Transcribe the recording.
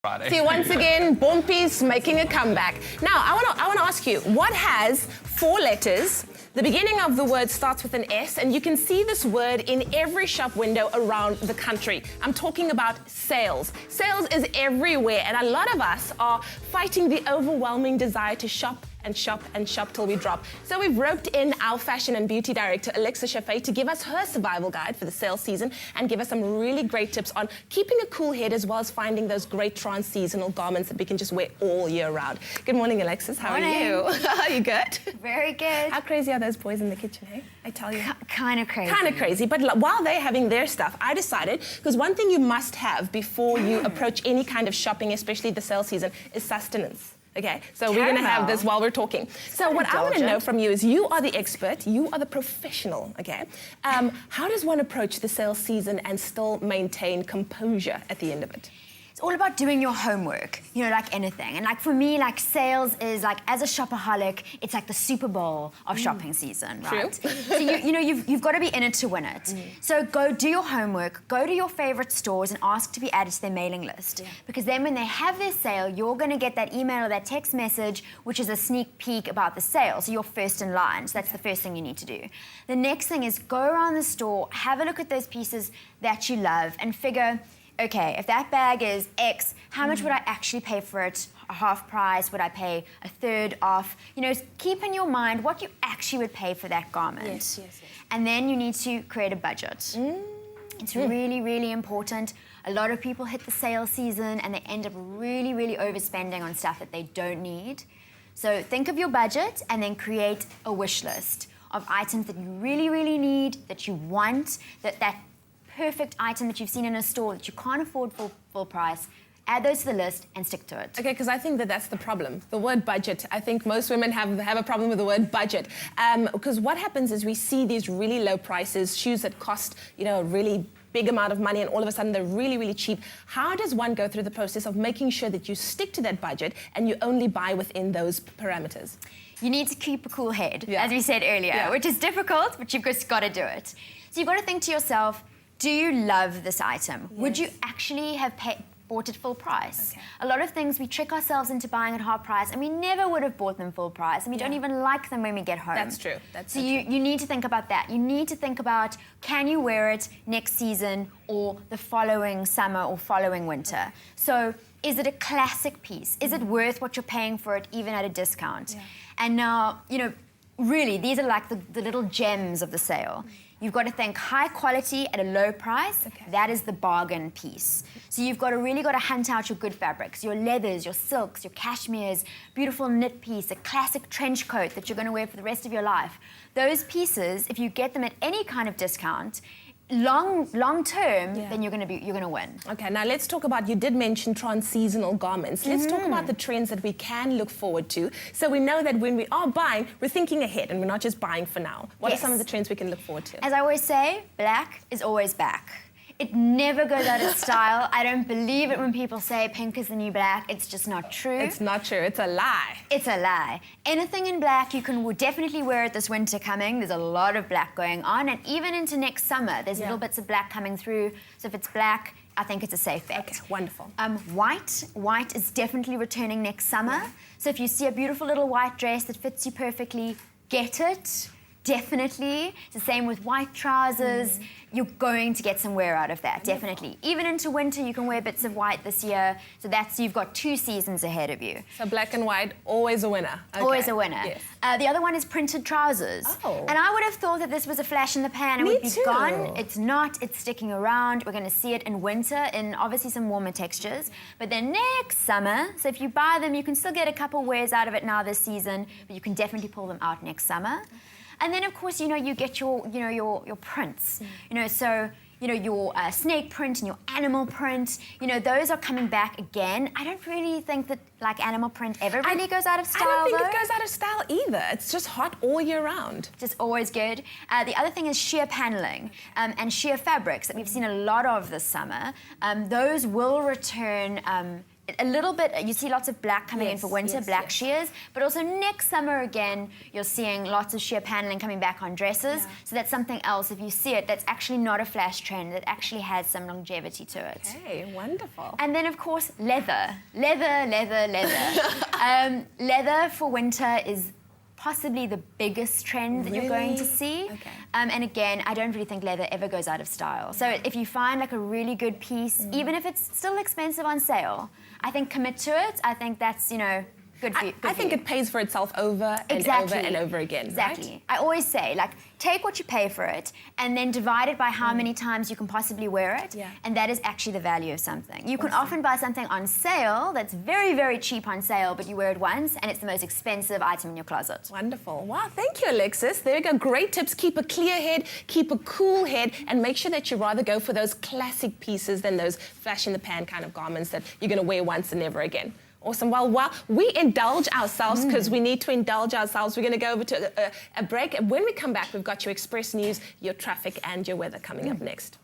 Friday. See, once again, Bompi's making a comeback. Now, I want to ask you, what has 4 letters? The beginning of the word starts with an S, and you can see this word in every shop window around the country. I'm talking about sales. Sales is everywhere, and a lot of us are fighting the overwhelming desire to shop and shop and shop till we drop. So we've roped in our fashion and beauty director, Alexa Chaffee, to give us her survival guide for the sales season and give us some really great tips on keeping a cool head as well as finding those great trans-seasonal garments that we can just wear all year round. Good morning, Alexis. How are you? Are you good? Very good. How crazy are those boys in the kitchen, hey? I tell you. Kind of crazy. Kind of crazy, but while they're having their stuff, I decided, because one thing you must have before you approach any kind of shopping, especially the sales season, is sustenance. Okay, so we're going to have this while we're talking. So what I want to know from you is, you are the expert, you are the professional, okay? How does one approach the sales season and still maintain composure at the end of it? It's all about doing your homework, you know, like anything. And like for me, like sales is like, as a shopaholic, it's like the Super Bowl of shopping season, right? True. So you've got to be in it to win it. So go do your homework, go to your favorite stores and ask to be added to their mailing list. Yeah. Because then when they have their sale, you're going to get that email or that text message, which is a sneak peek about the sale. So you're first in line. So that's the first thing you need to do. The next thing is go around the store, have a look at those pieces that you love and figure, okay, if that bag is X, how much would I actually pay for it? A half price? Would I pay a third off? You know, keep in your mind what you actually would pay for that garment. Yes. And then you need to create a budget. It's really, really important. A lot of people hit the sales season and they end up really, really overspending on stuff that they don't need. So think of your budget and then create a wish list of items that you really, really need, that you want, that perfect item that you've seen in a store that you can't afford full price. Add those to the list and stick to it. Okay, because I think that's the problem. The word budget. I think most women have a problem with the word budget. Because what happens is we see these really low prices, shoes that cost, you know, a really big amount of money, and all of a sudden they're really, really cheap. How does one go through the process of making sure that you stick to that budget and you only buy within those parameters? You need to keep a cool head, as we said earlier, which is difficult, but you've just got to do it. So you've got to think to yourself, do you love this item? Yes. Would you actually have bought it full price? Okay. A lot of things we trick ourselves into buying at half price, and we never would have bought them full price, and we don't even like them when we get home. That's true. So you need to think about that. You need to think about, can you wear it next season or the following summer or following winter? Okay. So is it a classic piece? Is it worth what you're paying for it, even at a discount? Yeah. And now, you know, really, these are like the little gems of the sale. You've got to think high quality at a low price. Okay. That is the bargain piece. So you've got to really hunt out your good fabrics, your leathers, your silks, your cashmeres, beautiful knit piece, a classic trench coat that you're going to wear for the rest of your life. Those pieces, if you get them at any kind of discount, long term, then you're going to win. Okay, now let's talk about, you did mention trans-seasonal garments. Let's talk about the trends that we can look forward to. So we know that when we are buying, we're thinking ahead and we're not just buying for now. What are some of the trends we can look forward to? As I always say, black is always back. It never goes out of style. I don't believe it when people say pink is the new black. It's just not true. It's not true. It's a lie. It's a lie. Anything in black, you can definitely wear it this winter coming. There's a lot of black going on. And even into next summer, there's little bits of black coming through. So if it's black, I think it's a safe bet. Okay, wonderful. White is definitely returning next summer. So if you see a beautiful little white dress that fits you perfectly, get it. Definitely. It's the same with white trousers. You're going to get some wear out of that, definitely. Even into winter, you can wear bits of white this year. So you've got 2 seasons ahead of you. So black and white, always a winner. Okay. Always a winner. Yes. The other one is printed trousers. Oh. And I would have thought that this was a flash in the pan and would be gone. It's not. It's sticking around. We're going to see it in winter in obviously some warmer textures. But then next summer, so if you buy them, you can still get a couple wears out of it now this season, but you can definitely pull them out next summer. And then, of course, you know, you get your prints. You know, so, you know, your snake print and your animal print, you know, those are coming back again. I don't really think that, like, animal print ever really goes out of style, I don't think it goes out of style either. It's just hot all year round. Just always good. The other thing is sheer paneling and sheer fabrics that we've seen a lot of this summer. Those will return a little bit, you see lots of black coming in Yes, for winter, yes, black yes. shears, but also next summer again, you're seeing lots of sheer paneling coming back on dresses. Yeah. So that's something else, if you see it, that's actually not a flash trend, that actually has some longevity to it. Okay, wonderful. And then, of course, leather. Leather for winter is possibly the biggest trend that you're going to Really? see. Okay. And again, I don't really think leather ever goes out of style. So if you find like a really good piece, even if it's still expensive on sale, I think commit to it. I think that's, you know, good for you. I think it pays for itself over and over and over again, Exactly. right? I always say, like, take what you pay for it and then divide it by how many times you can possibly wear it. Yeah. And that is actually the value of something. You can often buy something on sale that's very, very cheap on sale, but you wear it once and it's the most expensive item in your closet. Wonderful. Wow, thank you, Alexis. There you go. Great tips. Keep a clear head, keep a cool head, and make sure that you rather go for those classic pieces than those flash-in-the-pan kind of garments that you're going to wear once and never again. Awesome. Well, while we indulge ourselves, because we need to indulge ourselves, we're going to go over to a break. And when we come back, we've got your Express News, your traffic, and your weather coming up next.